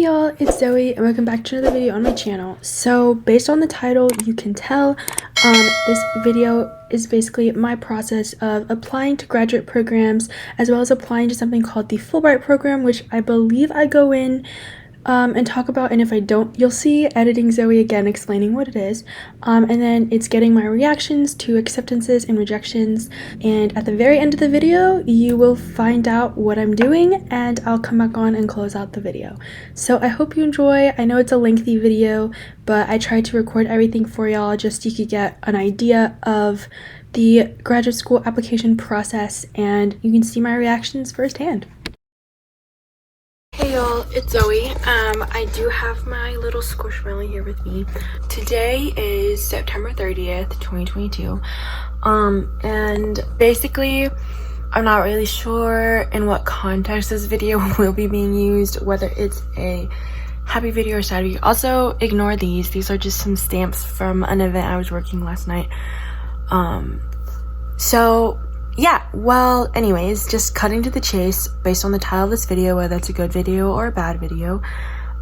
Hey y'all, it's Zoe and welcome back to another video on my channel. So based on the title, you can tell this video is basically my process of applying to graduate programs as well as applying to something called the Fulbright program, which I believe I go in and talk about, and if I don't, you'll see editing Zoe again explaining what it is, and then it's getting my reactions to acceptances and rejections, and at the very end of the video you will find out what I'm doing and I'll come back on and close out the video. So I hope you enjoy. I know it's a lengthy video, but I tried to record everything for y'all just so you could get an idea of the graduate school application process and you can see my reactions firsthand. Hey y'all, it's Zoe. I do have my little squishmallow here with me. Today is September 30th, 2022. And basically, I'm not really sure in what context this video will be being used, whether it's a happy video or sad video. Also, ignore these. These are just some stamps from an event I was working last night. Yeah, well, anyways, just cutting to the chase, based on the title of this video, whether it's a good video or a bad video,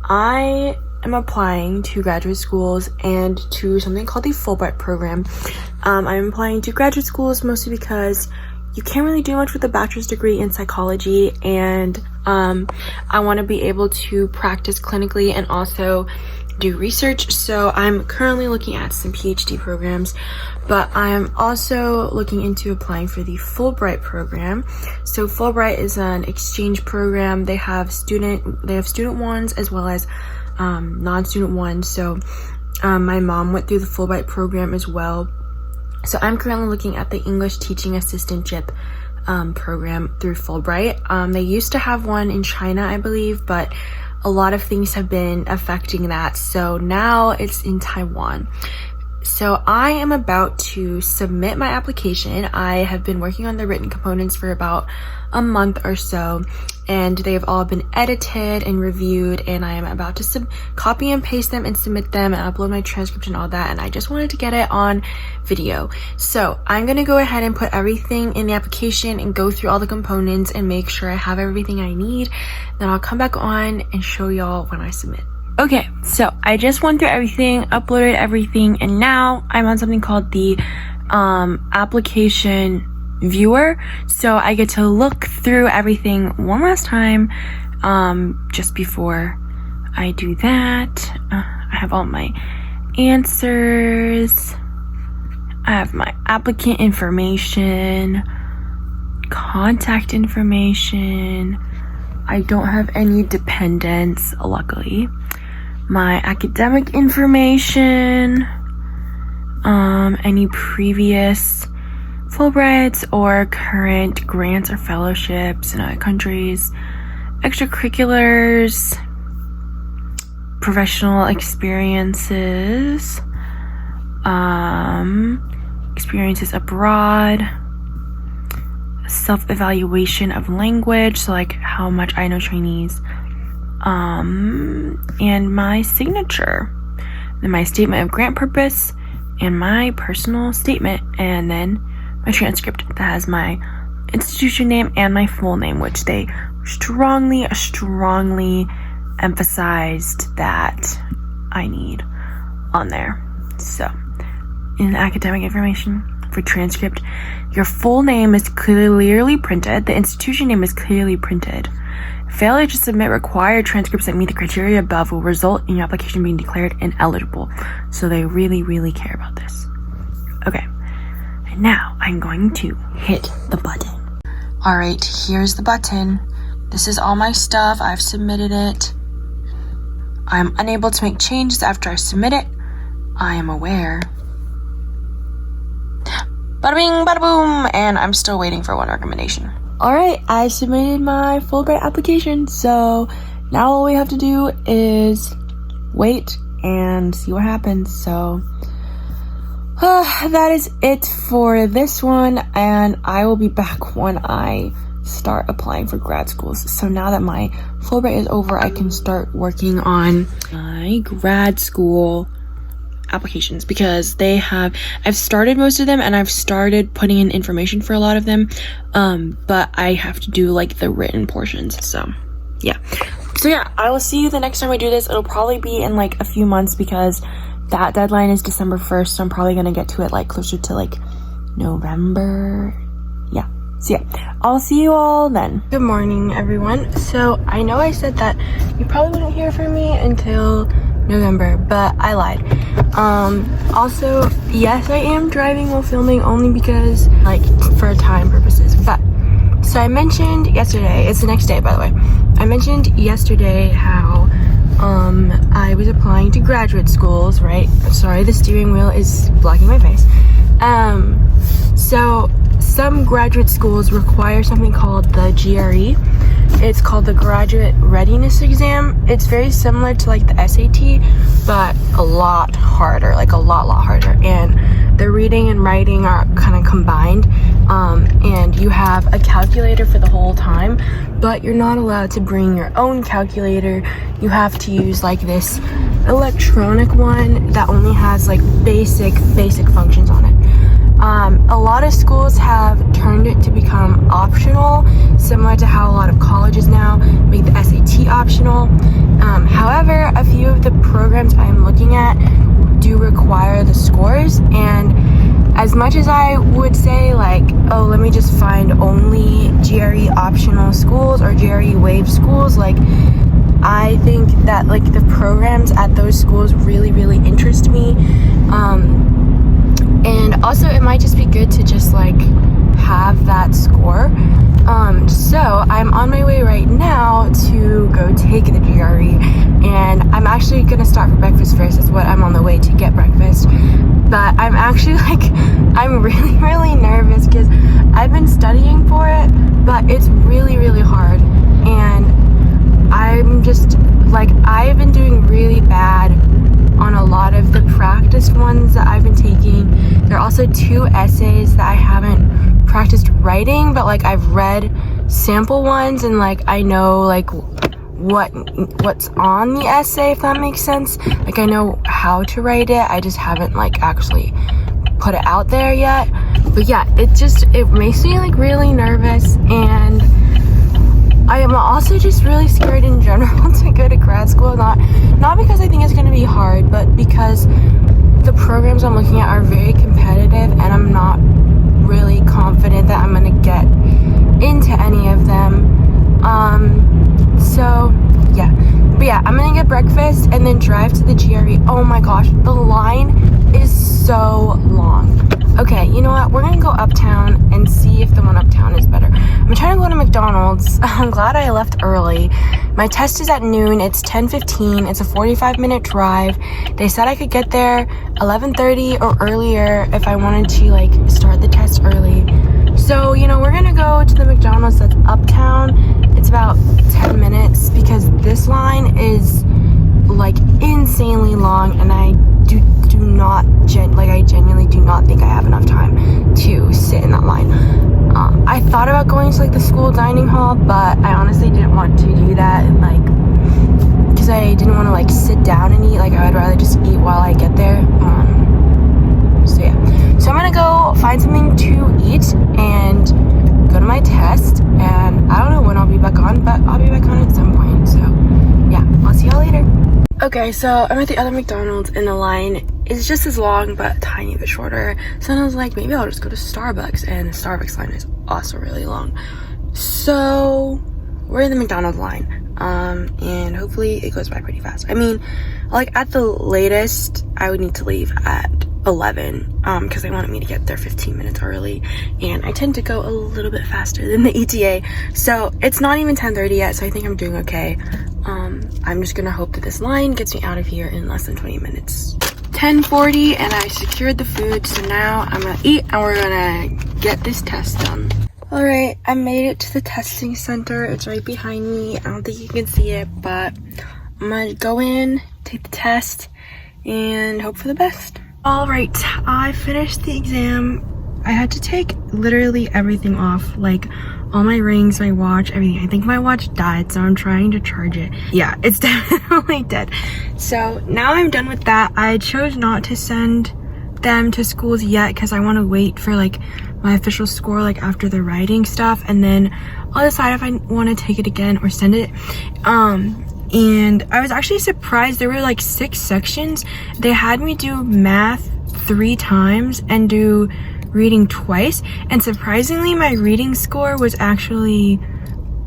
I am applying to graduate schools and to something called the Fulbright program. I'm applying to graduate schools mostly because you can't really do much with a bachelor's degree in psychology, and I want to be able to practice clinically and also do research. So I'm currently looking at some PhD programs, but I'm also looking into applying for the Fulbright program. So Fulbright is an exchange program. They have student ones as well as non-student ones. So my mom went through the Fulbright program as well. So I'm currently looking at the English teaching assistantship program through Fulbright. They used to have one in China, I believe, but a lot of things have been affecting that, so now it's in Taiwan. So I am about to submit my application. I have been working on the written components for about a month or so, and they've all been edited and reviewed, and I am about to copy and paste them and submit them and upload my transcript and all that, and I just wanted to get it on video. So I'm gonna go ahead and put everything in the application and go through all the components and make sure I have everything I need. Then I'll come back on and show y'all when I submit. Okay, so I just went through everything, uploaded everything, and now I'm on something called the application viewer. So I get to look through everything one last time just before I do that. I have all my answers. I have my applicant information, contact information. I don't have any dependents, luckily. My academic information, any previous Fulbrights or current grants or fellowships in other countries, extracurriculars, professional experiences, experiences abroad, self-evaluation of language, so like how much I know Chinese, and my signature, then my statement of grant purpose, and my personal statement, and then my transcript that has my institution name and my full name, which they strongly emphasized that I need on there. So in academic information for transcript, your full name is clearly printed, the institution name is clearly printed. Failure to submit required transcripts that meet the criteria above will result in your application being declared ineligible. So they really care about this. Okay, and now I'm going to hit the button. Alright, here's the button. This is all my stuff. I've submitted it. I'm unable to make changes after I submit it. I am aware. Bada bing, bada boom, and I'm still waiting for one recommendation. Alright, I submitted my Fulbright application, so now all we have to do is wait and see what happens. So that is it for this one, and I will be back when I start applying for grad schools. So now that my Fulbright is over, I can start working on my grad school applications, because I've started most of them and I've started putting in information for a lot of them, but I have to do like the written portions. So yeah, So yeah, I will see you the next time I do this. It'll probably be in like a few months because that deadline is December 1st, so I'm probably gonna get to it like closer to like November. Yeah. So yeah, I'll see you all then. Good morning, everyone. So I know I said that you probably wouldn't hear from me until November, but I lied. Also, yes, I am driving while filming only because like for time purposes. But so I mentioned yesterday, it's the next day by the way, I mentioned yesterday how I was applying to graduate schools, right? Sorry, the steering wheel is blocking my face. So some graduate schools require something called the GRE. It's called the Graduate Readiness Exam. It's very similar to like the SAT, but a lot harder, like a lot harder. And the reading and writing are kind of combined. And you have a calculator for the whole time, but you're not allowed to bring your own calculator. You have to use like this electronic one that only has like basic functions on it. A lot of schools have turned it to become optional, similar to how a lot of colleges now make the SAT optional. However, a few of the programs I'm looking at do require the scores, and as much as I would say like, oh, let me just find only GRE optional schools or GRE waive schools, like I think that like the programs at those schools really interest me. And also it might just be good to just like have that score. So I'm on my way right now to go take the GRE, and I'm actually gonna start for breakfast first. That's what I'm on the way to get breakfast. But I'm actually like, I'm really nervous because I've been studying for it, but it's really hard. And I'm just like, I've been doing really bad on a lot of the practice ones that I've been taking. There are also 2 essays that I haven't practiced writing, but like I've read sample ones and like I know like what's on the essay, if that makes sense. Like I know how to write it, I just haven't like actually put it out there yet. But yeah, it makes me like really nervous, and I am also just really scared in general to go to grad school. Not because I think it's going to be hard, but because the programs I'm looking at are very competitive, and I'm not really confident that I'm going to get into any of them. So yeah, but yeah, I'm gonna get breakfast and then drive to the GRE. Oh my gosh, the line is so long. Okay, you know what? We're gonna go uptown and see if the one uptown is better. I'm trying to go to McDonald's. I'm glad I left early. My test is at noon. It's 10:15. It's a 45-minute drive. They said I could get there 11:30 or earlier if I wanted to like start the test early. So, you know, we're gonna go to the McDonald's that's uptown. It's about 10 minutes because this line is like insanely long, and I genuinely do not think I have enough time to sit in that line. I thought about going to like the school dining hall, but I honestly didn't want to do that, like, because I didn't want to like sit down and eat. Like I would rather just eat while I get there. So yeah, so I'm gonna go find something to eat and go to my test, and I don't know when I'll be back on, but I'll be back on at some point. So yeah, I'll see y'all later. Okay, so I'm at the other McDonald's, and the line is just as long but a tiny bit shorter. So then I was like, maybe I'll just go to Starbucks, and the Starbucks line is also really long. So we're in the McDonald's line, and hopefully it goes by pretty fast. I mean, like at the latest I would need to leave at 11 because they wanted me to get there 15 minutes early, and I tend to go a little bit faster than the ETA. So it's not even 10:30 yet, so I think I'm doing okay. I'm just gonna hope that this line gets me out of here in less than 20 minutes. 10:40, and I secured the food, so now I'm gonna eat and we're gonna get this test done. Alright, I made it to the testing center. It's right behind me. I don't think you can see it, but I'm gonna go in, take the test, and hope for the best. Alright, I finished the exam. I had to take literally everything off, like all my rings, my watch, everything. I think my watch died, so I'm trying to charge it. Yeah, it's definitely dead. So now I'm done with that. I chose not to send them to schools yet because I want to wait for like my official score, like after the writing stuff, and then I'll decide if I want to take it again or send it. and I was actually surprised. There were like 6 sections. They had me do math 3 times and do reading twice, and surprisingly my reading score was actually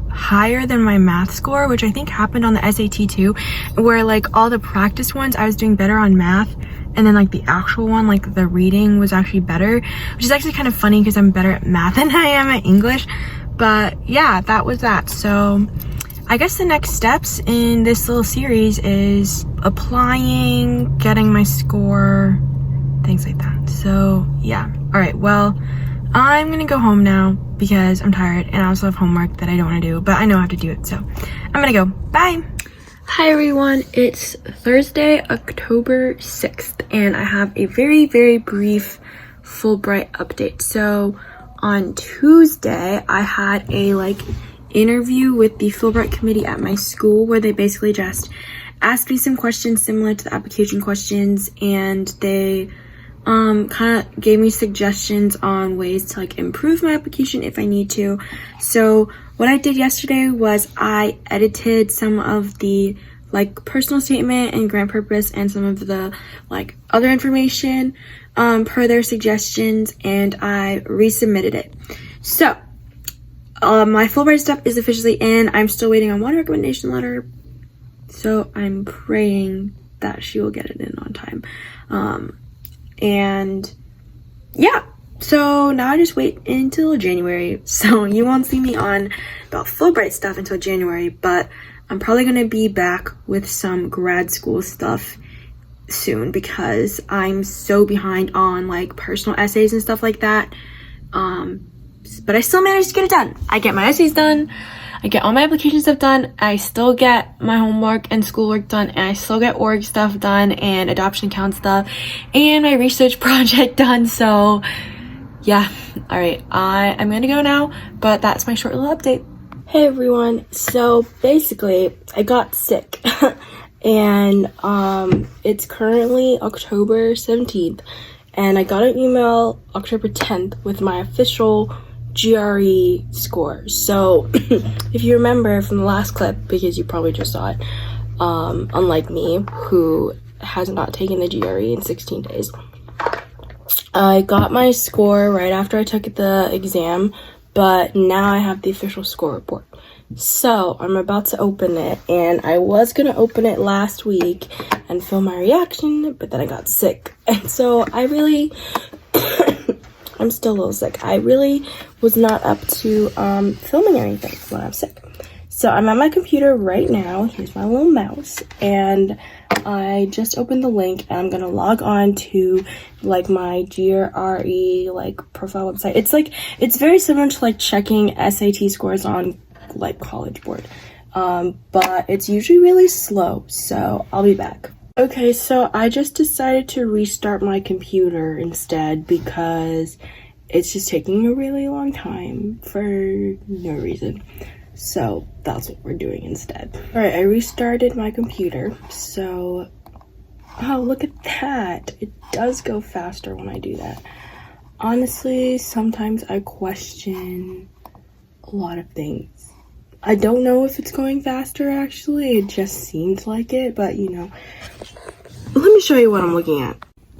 higher than my math score, which I think happened on the SAT too, where like all the practice ones I was doing better on math, and then like the actual one, like the reading, was actually better, which is actually kind of funny because I'm better at math than I am at English. But yeah, that was that. So I guess the next steps in this little series is applying, getting my score, things like that. So yeah, all right, well, I'm gonna go home now because I'm tired and I also have homework that I don't want to do, but I know I have to do it, so I'm gonna go. Bye. Hi everyone, it's Thursday, October 6th, and I have a very, very brief Fulbright update. So on Tuesday, I had a interview with the Fulbright committee at my school, where they basically just asked me some questions similar to the application questions, and they kind of gave me suggestions on ways to improve my application if I need to. So what I did yesterday was I edited some of the personal statement and grant purpose and some of the other information per their suggestions, and I resubmitted it. So my Fulbright stuff is officially in. I'm still waiting on one recommendation letter, so I'm praying that she will get it in on time. And yeah, so now I just wait until January. So you won't see me on about Fulbright stuff until January, but I'm probably gonna be back with some grad school stuff soon because I'm so behind on personal essays and stuff like that. But I still managed to get it done. I get my essays done, I get all my application stuff done, I still get my homework and schoolwork done, and I still get org stuff done and adoption account stuff and my research project done. So yeah, all right, I'm gonna go now, but that's my short little update. Hey everyone, so basically I got sick and it's currently October 17th, and I got an email October 10th with my official GRE score. So if you remember from the last clip, because you probably just saw it, unlike me who has not taken the GRE in 16 days, I got my score right after I took the exam, but now I have the official score report. So I'm about to open it, and I was gonna open it last week and film my reaction, but then I got sick, and so I really I'm still a little sick. I really was not up to filming anything when I'm sick. So I'm at my computer right now. Here's my little mouse, and I just opened the link, and I'm gonna log on to my GRE profile website. It's very similar to checking SAT scores on College Board, but it's usually really slow. So I'll be back. Okay, so I just decided to restart my computer instead because it's just taking a really long time for no reason. So that's what we're doing instead. All right, I restarted my computer. So, oh, look at that. It does go faster when I do that. Honestly, sometimes I question a lot of things. I don't know if it's going faster, actually. It just seems like it, but let me show you what I'm looking at.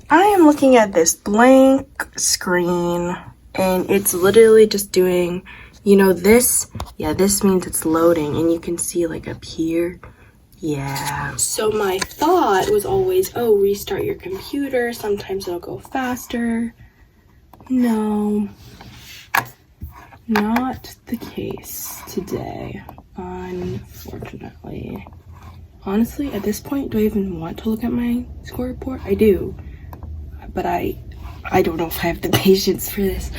I am looking at this blank screen, and it's literally just doing, this. Yeah, this means it's loading, and you can see up here. Yeah. So my thought was always, oh, restart your computer. Sometimes it'll go faster. No. Not the case today, unfortunately. Honestly, at this point, do I even want to look at my score report? I do, but I don't know if I have the patience for this.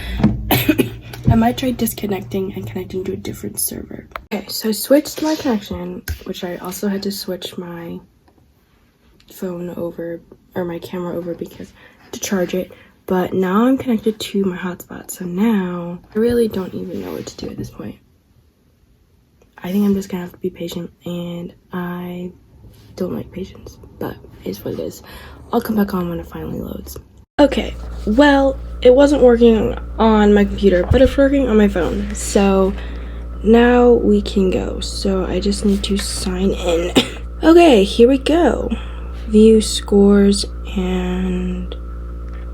I might try disconnecting and connecting to a different server. Okay, so I switched my connection, which I also had to switch my phone over, or my camera over, because I had to charge it. But now I'm connected to my hotspot, so now I really don't even know what to do at this point. I think I'm just gonna have to be patient, and I don't like patience, but it's what it is. I'll come back on when it finally loads. Okay, well, it wasn't working on my computer, but it's working on my phone. So now we can go. So I just need to sign in. Okay, here we go. View scores and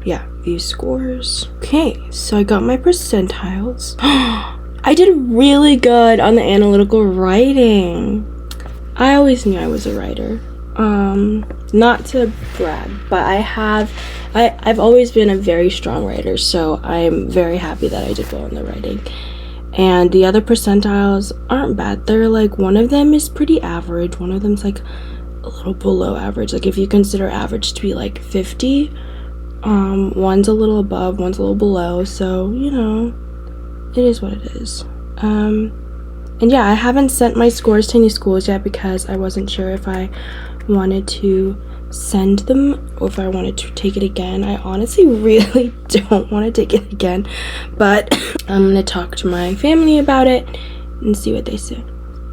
yeah, view scores. Okay, so I got my percentiles. I did really good on the analytical writing. I always knew I was a writer. Not to brag, but I've always been a very strong writer, so I'm very happy that I did well in the writing. And the other percentiles aren't bad. They're like, one of them is pretty average, one of them's like a little below average. Like if you consider average to be like 50, one's a little above, one's a little below, so you know, it is what it is. And yeah, I haven't sent my scores to any schools yet because I wasn't sure if I wanted to send them or if I wanted to take it again. I honestly really don't want to take it again, but I'm gonna talk to my family about it and see what they say.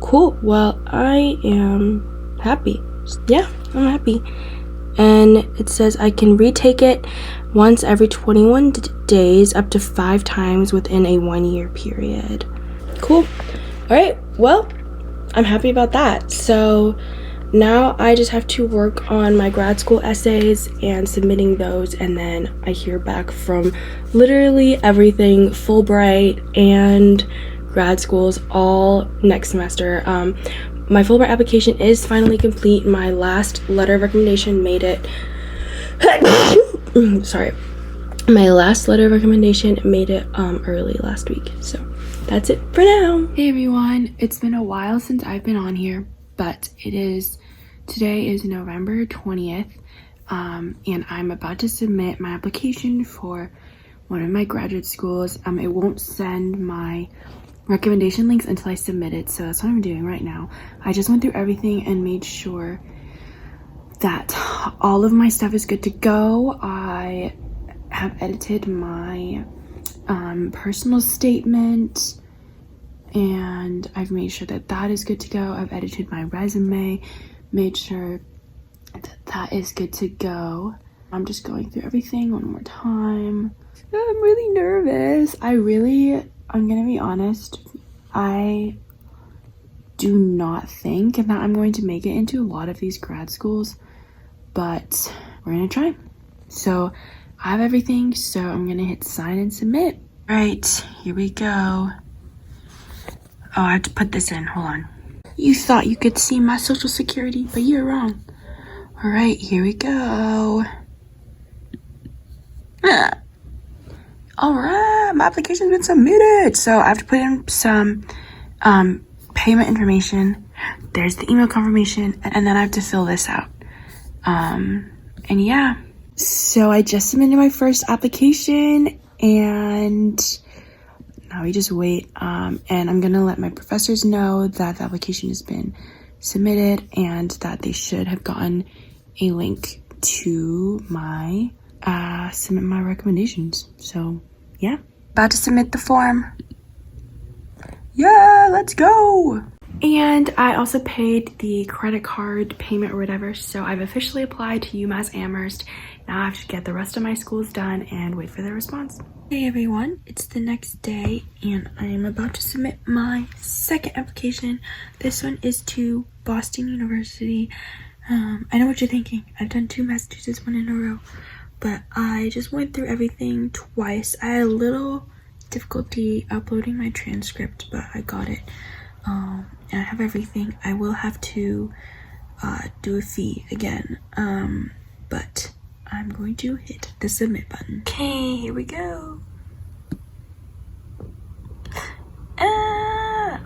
Cool. Well, I am happy. Yeah, I'm happy. And it says I can retake it once every 21 days up to 5 times within a 1-year period. Cool. All right, well, I'm happy about that. So now I just have to work on my grad school essays and submitting those, and then I hear back from literally everything, Fulbright and grad schools, all next semester. My Fulbright application is finally complete. My last letter of recommendation made it sorry. My last letter of recommendation made it early last week. So that's it for now. Hey everyone, it's been a while since I've been on here, but today is November 20th, and I'm about to submit my application for one of my graduate schools. It won't send my recommendation links until I submit it, so that's what I'm doing right now. I just went through everything and made sure that all of my stuff is good to go. I have edited my personal statement, and I've made sure that that is good to go. I've edited my resume, made sure that that is good to go. I'm just going through everything one more time. I'm really nervous. I'm gonna be honest, I do not think that I'm going to make it into a lot of these grad schools, but we're gonna try. So I have everything, so I'm gonna hit sign and submit. Right, here we go. Oh, I have to put this in, hold on. You thought you could see my social security, but you're wrong. All right, here we go. All right, my application's been submitted. So I have to put in some payment information. There's the email confirmation, and then I have to fill this out. And yeah. So I just submitted my first application, and now we just wait. And I'm gonna let my professors know that the application has been submitted and that they should have gotten a link to my submit my recommendations. So yeah, about to submit the form. Yeah, let's go. And I also paid the credit card payment or whatever, so I've officially applied to UMass Amherst. Now I have to get the rest of my schools done and wait for their response. Hey everyone, it's the next day and I am about to submit my second application. This one is to Boston University. I know what you're thinking. I've done 2 Massachusetts one in a row, but I just went through everything twice. I had a little difficulty uploading my transcript, but I got it. And I have everything. I will have to do a fee again, but I'm going to hit the submit button. Okay, here we go.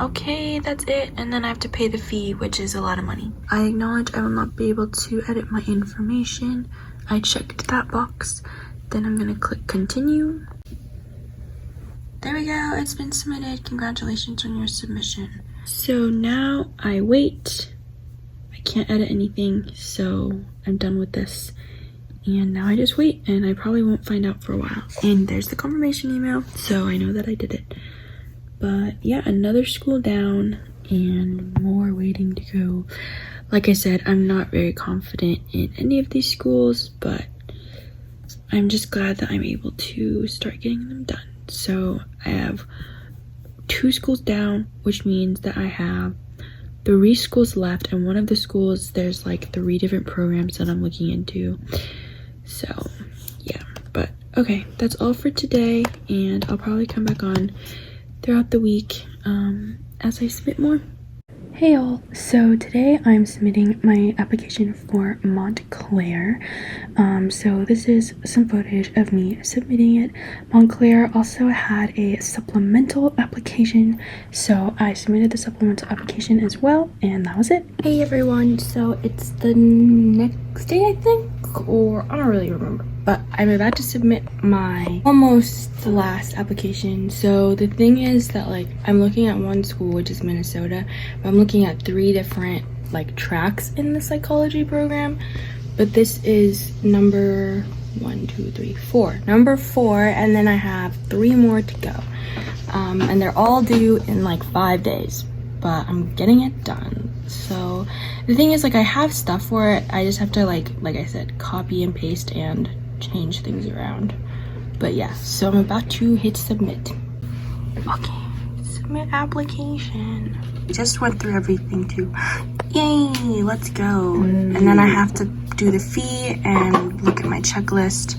Okay, that's it, and then I have to pay the fee, which is a lot of money. I acknowledge I will not be able to edit my information. I checked that box. Then I'm gonna click continue. There we go, it's been submitted. Congratulations on your submission. So now I wait. I can't edit anything, so I'm done with this. And now I just wait, and I probably won't find out for a while. And there's the confirmation email, so I know that I did it. But yeah, another school down and more waiting to go. Like I said, I'm not very confident in any of these schools, but I'm just glad that I'm able to start getting them done. So I have 2 schools down, which means that I have 3 schools left, and one of the schools there's like 3 different programs that I'm looking into. So yeah, but okay, that's all for today, and I'll probably come back on throughout the week as I submit more. Hey y'all, so today I'm submitting my application for Montclair. So this is some footage of me submitting it. Montclair also had a supplemental application, so I submitted the supplemental application as well, and that was it. Hey everyone, so it's the next day, I think, or I don't really remember, but I'm about to submit my almost last application. So the thing is that, like, I'm looking at one school, which is Minnesota, but I'm looking at 3 different like tracks in the psychology program, but this is number 4, and then I have 3 more to go, and they're all due in like 5 days, but I'm getting it done. So the thing is, like, I have stuff for it, I just have to like I said, copy and paste and change things around. But yeah, so I'm about to hit submit. Okay, submit application. I just went through everything too. Yay, let's go. And then I have to do the fee and look at my checklist,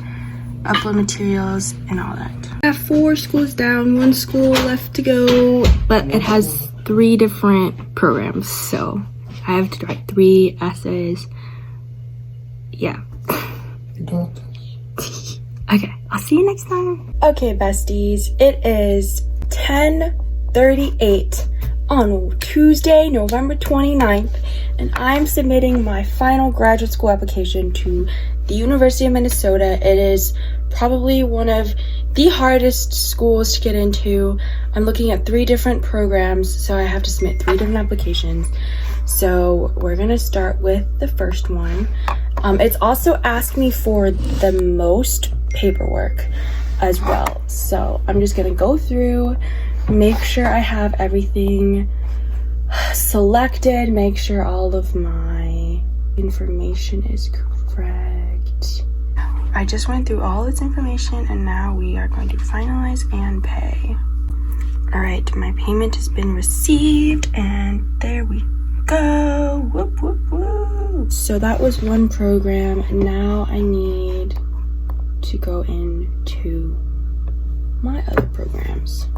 upload materials, and all that. I have 4 schools down, 1 school left to go, but it has 3 different programs, so I have to write 3 essays. Yeah. You got this. Okay, I'll see you next time. Okay, besties, it is 10:38 on Tuesday, November 29th, and I'm submitting my final graduate school application to the University of Minnesota. It is probably one of the hardest schools to get into. I'm looking at 3 different programs, so I have to submit 3 different applications. So we're gonna start with the first one. It's also asked me for the most paperwork as well, so I'm just gonna go through, make sure I have everything selected, make sure all of my information is correct. I just went through all this information, and now we are going to finalize and pay. All right, my payment has been received, and there we go. Whoop, whoop, whoop. So that was one program. Now I need to go into my other programs.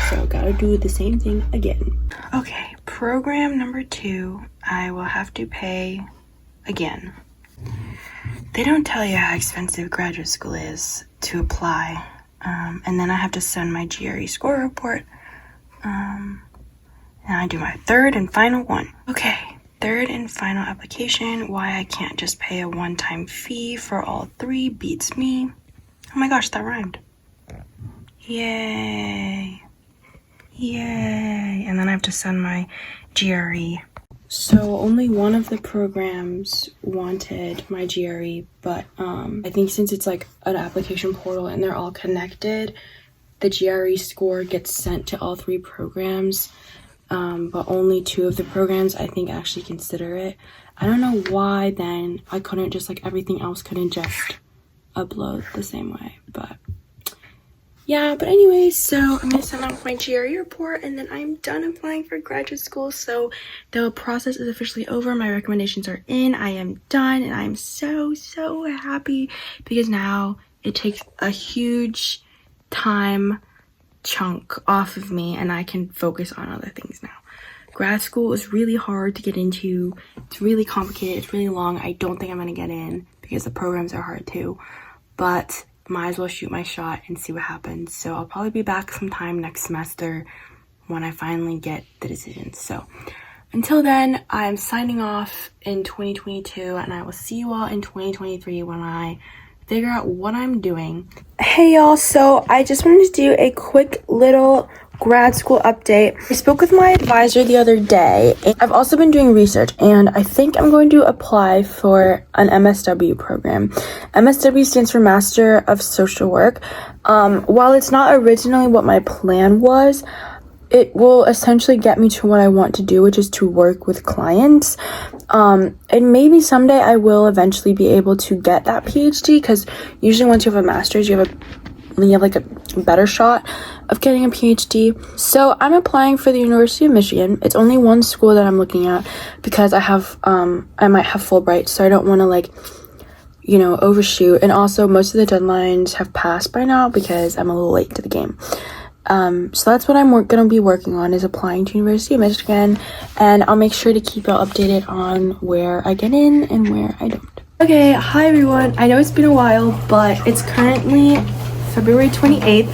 So gotta do the same thing again. Okay, program number 2, I will have to pay again. They don't tell you how expensive graduate school is to apply. And then I have to send my GRE score report. And I do my 3rd and final one. Okay, 3rd and final application. Why I can't just pay a one-time fee for all 3 beats me. Oh my gosh, that rhymed. Yay. Yay. And then I have to send my GRE. So only one of the programs wanted my GRE, but I think since it's like an application portal and they're all connected, the GRE score gets sent to all 3 programs, but only 2 of the programs I think actually consider it. I don't know why then I couldn't just, like, everything else couldn't just upload the same way, but yeah. But anyways, so I'm gonna send off my GRE report, and then I'm done applying for graduate school. So the process is officially over. My recommendations are in. I am done, and I'm so happy, because now it takes a huge time chunk off of me, and I can focus on other things now. Grad school is really hard to get into. It's really complicated. It's really long. I don't think I'm gonna get in because the programs are hard too, but might as well shoot my shot and see what happens. So I'll probably be back sometime next semester when I finally get the decision. So until then, I'm signing off in 2022, and I will see you all in 2023 when I figure out what I'm doing. Hey y'all, so I just wanted to do a quick little grad school update. I spoke with my advisor the other day. I've also been doing research, and I think I'm going to apply for an MSW program. MSW stands for Master of Social Work. While it's not originally what my plan was, it will essentially get me to what I want to do, which is to work with clients. And maybe someday I will eventually be able to get that PhD, because usually once you have a master's, you have a you have like a better shot of getting a PhD. So I'm applying for the University of Michigan. It's only one school that I'm looking at because I might have Fulbright, so I don't want to like, you know, overshoot. And also most of the deadlines have passed by now because I'm a little late to the game. So that's what I'm gonna be working on, is applying to University of Michigan, and I'll make sure to keep y'all updated on where I get in and where I don't. Okay, hi everyone. I know it's been a while, but it's currently February 28th,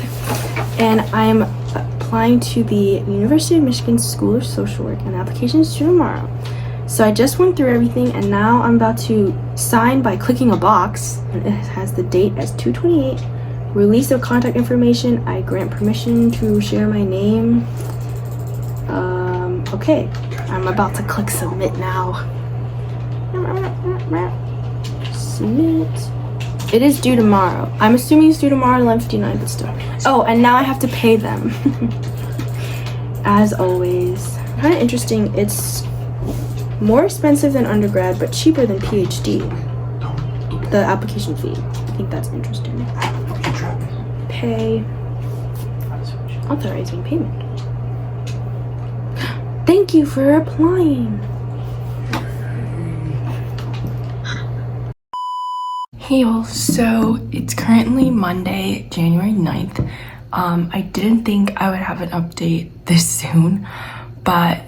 and I'm applying to the University of Michigan School of Social Work, and application is due tomorrow. So I just went through everything, and now I'm about to sign by clicking a box, and it has the date as 2/28. Release of contact information. I grant permission to share my name. Okay, I'm about to click submit now. Submit. It is due tomorrow. I'm assuming it's due tomorrow at 11:59, but still. Oh, and now I have to pay them. As always. Kind of interesting. It's more expensive than undergrad, but cheaper than PhD. The application fee. I think that's interesting. Pay. Authorizing payment. Thank you for applying. Hey y'all, so it's currently Monday, January 9th. I didn't think I would have an update this soon, but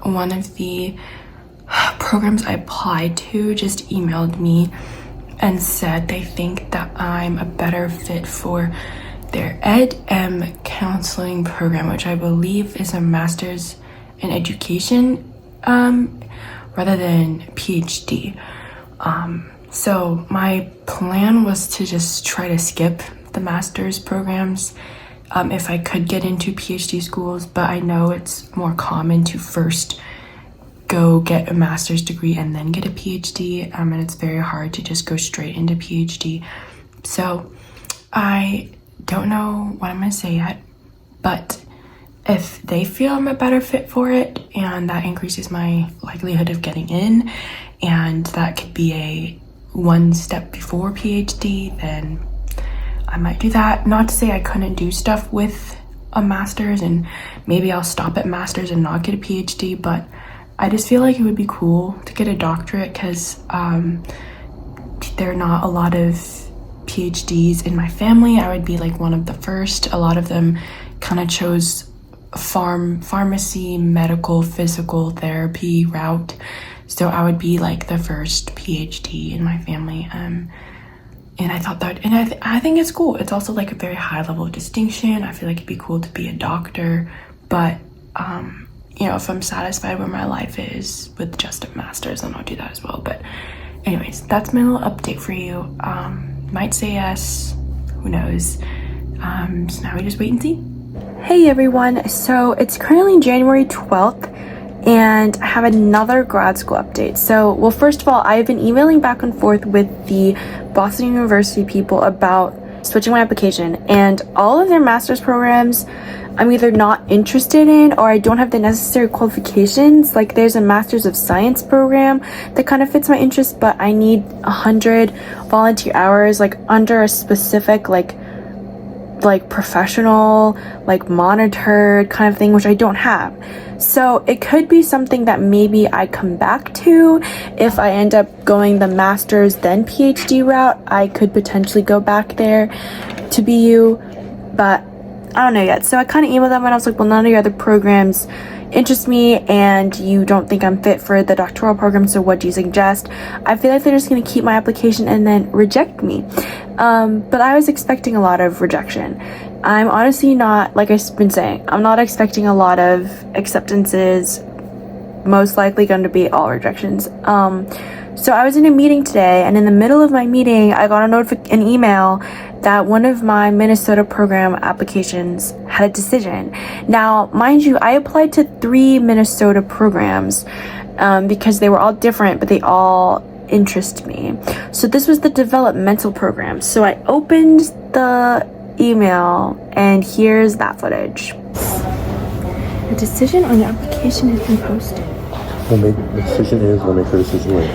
one of the programs I applied to just emailed me and said they think that I'm a better fit for their Ed-M counseling program, which I believe is a master's in education rather than PhD. So my plan was to just try to skip the master's programs if I could get into PhD schools, but I know it's more common to first go get a master's degree and then get a PhD, and it's very hard to just go straight into PhD. So I don't know what I'm gonna say yet, but if they feel I'm a better fit for it and that increases my likelihood of getting in, and that could be a one step before PhD, then I might do that. Not to say I couldn't do stuff with a master's, and maybe I'll stop at master's and not get a PhD, but I just feel like it would be cool to get a doctorate because there are not a lot of PhDs in my family. I would be like one of the first. A lot of them kind of chose pharmacy, medical, physical therapy route. So I would be like the first PhD in my family. And I thought that, and I think it's cool. It's also like a very high level of distinction. I feel like it'd be cool to be a doctor, but you know, if I'm satisfied where my life is with just a master's, then I'll do that as well. But anyways, that's my little update for you. Might say yes, who knows. So now we just wait and see. Hey everyone, so it's currently January 12th, and I have another grad school update. So, well, first of all, I've been emailing back and forth with the Boston University people about switching my application, and all of their master's programs I'm either not interested in or I don't have the necessary qualifications. Like there's a Master's of Science program that kind of fits my interest, but I need 100 volunteer hours like under a specific like professional, like monitored kind of thing, which I don't have. So it could be something that maybe I come back to if I end up going the master's then PhD route. I could potentially go back there to BU, but I don't know yet. So I kind of emailed them and I was like, well, none of your other programs interest me and you don't think I'm fit for the doctoral program, so what do you suggest? I feel like they're just going to keep my application and then reject me. But I was expecting a lot of rejection. I'm honestly not, like I've been saying, I'm not expecting a lot of acceptances. Most likely going to be all rejections. So I was in a meeting today, and in the middle of my meeting, I got an email that one of my Minnesota program applications had a decision. Now, mind you, I applied to 3 Minnesota programs because they were all different, but they all interest me. So this was the developmental program. So I opened the email, and here's that footage. The decision on your application has been posted. The decision is, we'll make her decision later.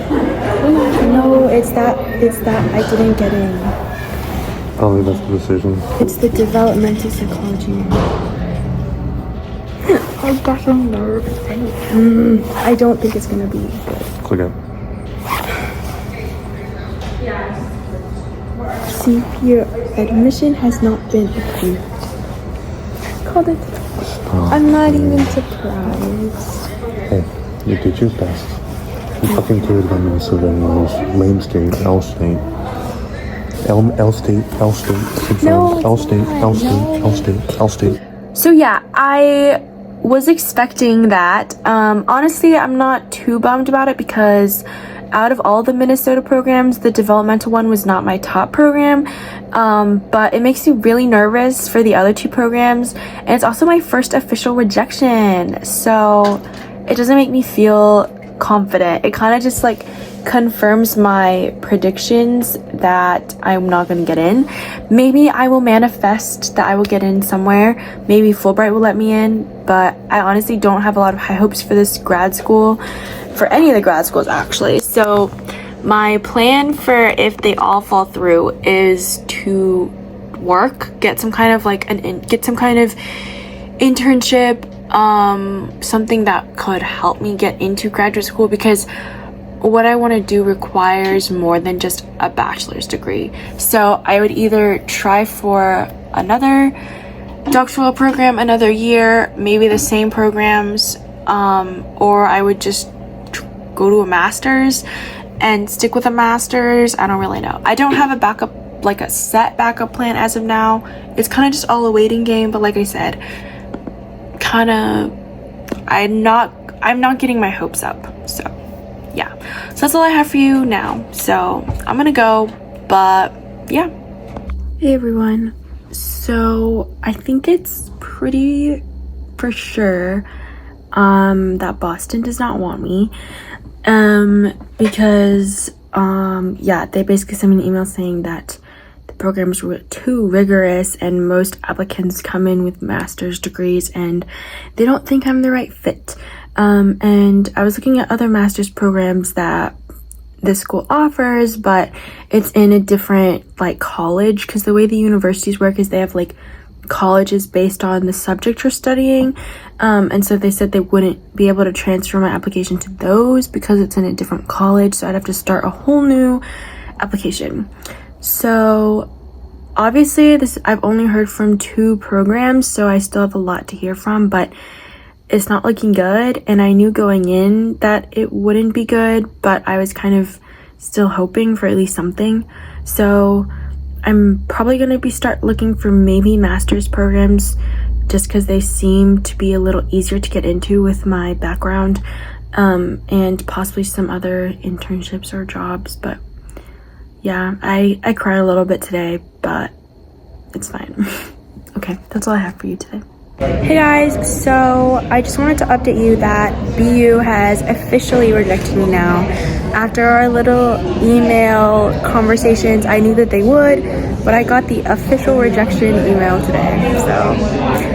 No, it's that I didn't get in. Oh, that's the decision. It's the developmental psychology one. I got so nervous. I don't think it's gonna be good. Click it. See if your admission has not been approved. Called it. I'm not even surprised. Hey, you did your best. You fucking cared about Minnesota and those lame state, L state. L state. No, L state. So yeah, I was expecting that. Honestly, I'm not too bummed about it because out of all the Minnesota programs, the developmental one was not my top program. But it makes me really nervous for the other two programs. And it's also my first official rejection. So it doesn't make me feel confident. It kind of just like confirms my predictions that I'm not going to get in. Maybe I will manifest that I will get in somewhere. Maybe Fulbright will let me in, but I honestly don't have a lot of high hopes for this grad school, for any of the grad schools actually. So my plan for if they all fall through is to work, get some kind of internship, something that could help me get into graduate school, because what I want to do requires more than just a bachelor's degree. So I would either try for another doctoral program another year, maybe the same programs, or I would just go to a master's and stick with a master's. I don't really know. I don't have a backup, like a set backup plan as of now. It's kind of just all a waiting game, but like I said, I'm not getting my hopes up. So yeah, so that's all I have for you now. So I'm gonna go, but yeah. Hey everyone. So I think it's pretty for sure that Boston does not want me, because yeah, they basically sent me an email saying that the programs were too rigorous and most applicants come in with master's degrees and they don't think I'm the right fit. And I was looking at other master's programs that this school offers, but it's in a different like college, because the way the universities work is they have like colleges based on the subject you're studying, and so they said they wouldn't be able to transfer my application to those because it's in a different college, so I'd have to start a whole new application. So obviously I've only heard from 2 programs, so I still have a lot to hear from, but it's not looking good, and I knew going in that it wouldn't be good, but I was kind of still hoping for at least something. So I'm probably going to start looking for maybe master's programs, just because they seem to be a little easier to get into with my background, and possibly some other internships or jobs. But yeah, I cried a little bit today, but it's fine. Okay, that's all I have for you today. Hey guys, so I just wanted to update you that BU has officially rejected me now. After our little email conversations, I knew that they would, but I got the official rejection email today. So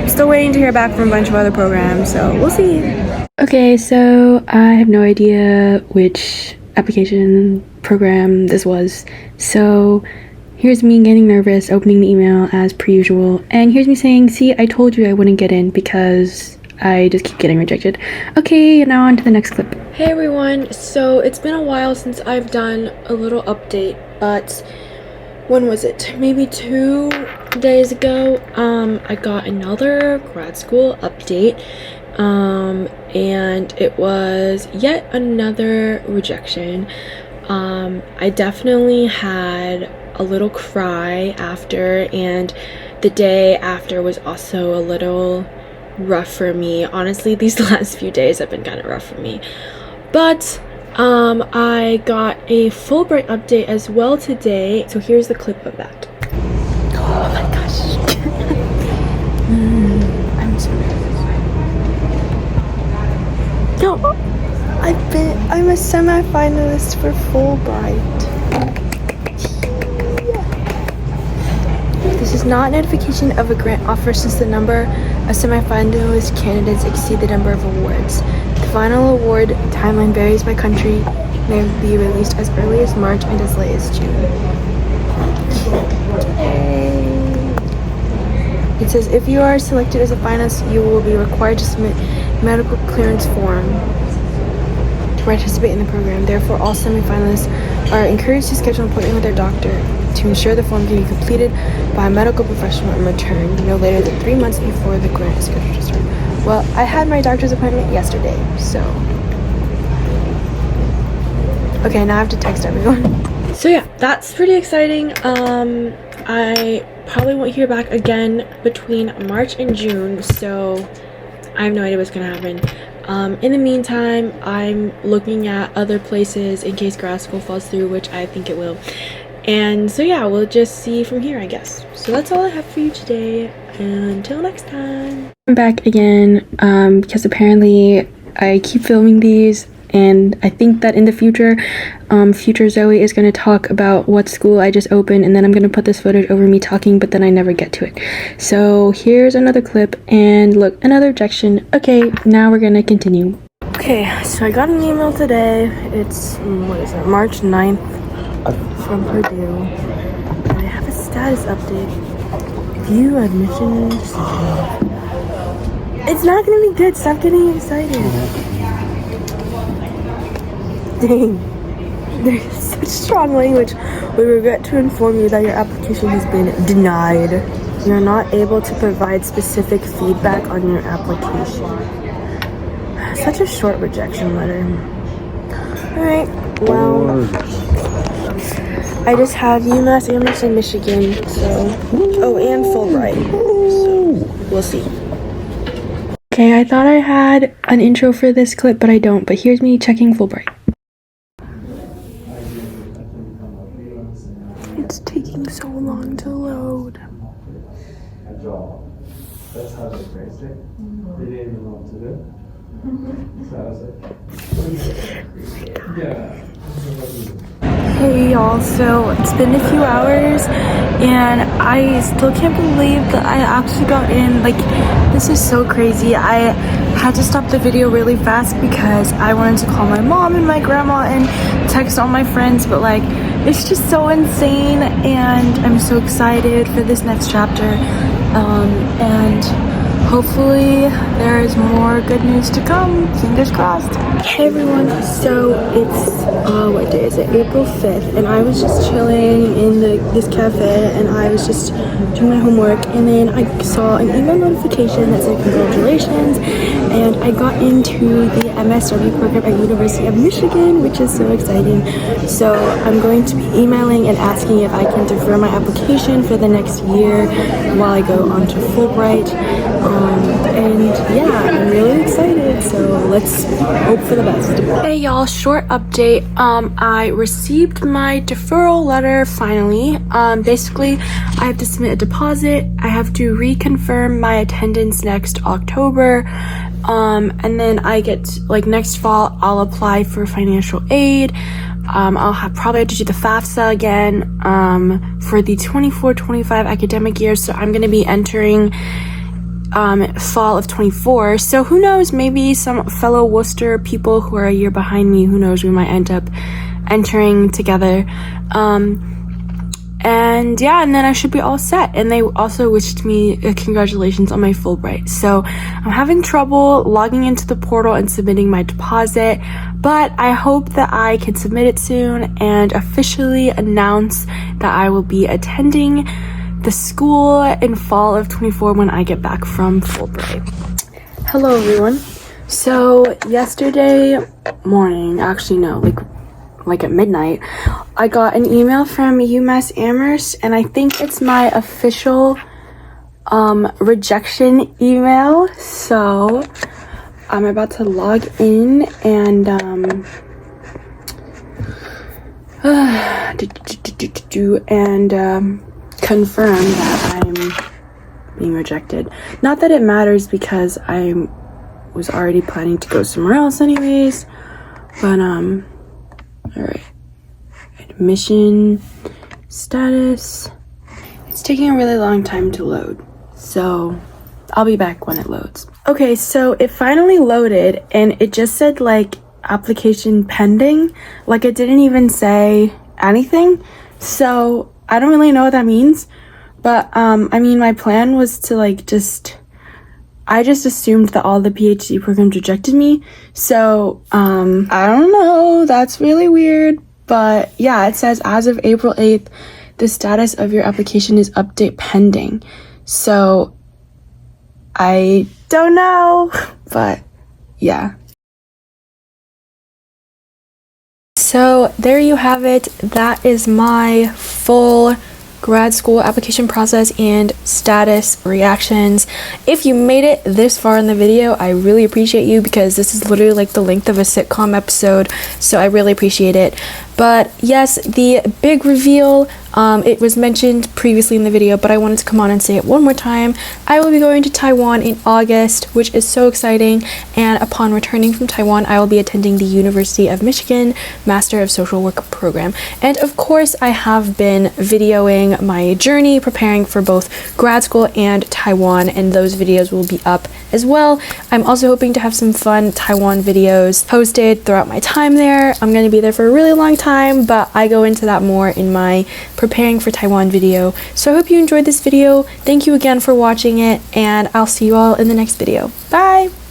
I'm still waiting to hear back from a bunch of other programs, so we'll see. Okay, so I have no idea which application program this was. So here's me getting nervous, opening the email as per usual, and here's me saying, see, I told you I wouldn't get in because I just keep getting rejected. Okay, now on to the next clip. Hey everyone, so it's been a while since I've done a little update, but when was it? Maybe 2 days ago, I got another grad school update, and it was yet another rejection. I definitely had a little cry after, and the day after was also a little rough for me. Honestly, these last few days have been kind of rough for me, but I got a Fulbright update as well today, so here's the clip of that. Oh my gosh. I'm so nervous. No, I'm a semi-finalist for Fulbright. This is not notification of a grant offer since the number of semi-finalist candidates exceed the number of awards. The final award timeline varies by country, may be released as early as March and as late as June. Yay. It says, if you are selected as a finalist, you will be required to submit medical clearance form to participate in the program. Therefore, all semi-finalists are encouraged to schedule an appointment with their doctor to ensure the form can be completed by a medical professional and returned no later than 3 months before the grant is scheduled to start. Well, I had my doctor's appointment yesterday, so... Okay, now I have to text everyone. So yeah, that's pretty exciting. I probably won't hear back again between March and June, so I have no idea what's gonna happen. In the meantime, I'm looking at other places in case grad school falls through, which I think it will. And so yeah, we'll just see from here, I guess. So that's all I have for you today. Until next time. I'm back again because apparently I keep filming these, and I think that in the future, future Zoe is going to talk about what school I just opened, and then I'm going to put this footage over me talking, but then I never get to it. So here's another clip, and look, another rejection. Okay, now we're going to continue. Okay, so I got an email today. It's, what is it, March 9th from Purdue. And I have a status update. View admission decision. It's not going to be good. Stop getting excited. Dang. There's such strong language. We regret to inform you that your application has been denied. You're not able to provide specific feedback on your application. Such a short rejection letter. Alright, well, I just have UMass, Amherst, and Michigan, so... Oh, and Fulbright. So, we'll see. Okay, I thought I had an intro for this clip, but I don't. But here's me checking Fulbright. It's taking so long to load. That's how they phrased it. They didn't even know what to do. So I was like, yeah. Hey y'all, so it's been a few hours and I still can't believe that I actually got in. Like, this is so crazy. I had to stop the video really fast because I wanted to call my mom and my grandma and text all my friends, but like, it's just so insane, and I'm so excited for this next chapter, and hopefully there is more good news to come. Fingers crossed. Hey everyone, so it's what day is it? April 5th, and I was just chilling in this cafe, and I was just doing my homework, and then I saw an email notification that said congratulations, and I got into the MSW program at University of Michigan, which is so exciting. So I'm going to be emailing and asking if I can defer my application for the next year while I go on to Fulbright. And yeah, I'm really excited, so let's hope for the best. Hey y'all, short update. I received my deferral letter finally. Basically, I have to submit a deposit. I have to reconfirm my attendance next October. And then I get, like, next fall, I'll apply for financial aid. I'll probably have to do the FAFSA again, for the 24-25 academic year. So I'm going to be entering fall of 24. So who knows, maybe some fellow Worcester people who are a year behind me, who knows, we might end up entering together. And yeah, and then I should be all set. And they also wished me congratulations on my Fulbright. So I'm having trouble logging into the portal and submitting my deposit, but I hope that I can submit it soon and officially announce that I will be attending the school in fall of 24 when I get back from Fulbright. Hello everyone. So yesterday morning, actually no, like at midnight, I got an email from UMass Amherst, and I think it's my official rejection email. So I'm about to log in and confirm that I'm being rejected. Not that it matters because I was already planning to go somewhere else anyways, but all right, admission status. It's taking a really long time to load, so I'll be back when it loads. Okay, so it finally loaded, and it just said like application pending. Like, it didn't even say anything, so I don't really know what that means, But I mean, my plan was to like I just assumed that all the PhD programs rejected me. So I don't know, that's really weird. But yeah, it says as of April 8th, the status of your application is update pending. So I don't know, but yeah. So there you have it. That is my full grad school application process and status reactions. If you made it this far in the video, I really appreciate you, because this is literally like the length of a sitcom episode, so I really appreciate it. But yes, the big reveal, it was mentioned previously in the video, but I wanted to come on and say it one more time. I will be going to Taiwan in August, which is so exciting, and upon returning from Taiwan, I will be attending the University of Michigan Master of Social Work program. And of course, I have been videoing my journey preparing for both grad school and Taiwan, and those videos will be up as well. I'm also hoping to have some fun Taiwan videos posted throughout my time there. I'm going to be there for a really long time, but I go into that more in my preparing for Taiwan video. So I hope you enjoyed this video. Thank you again for watching it, and I'll see you all in the next video. Bye!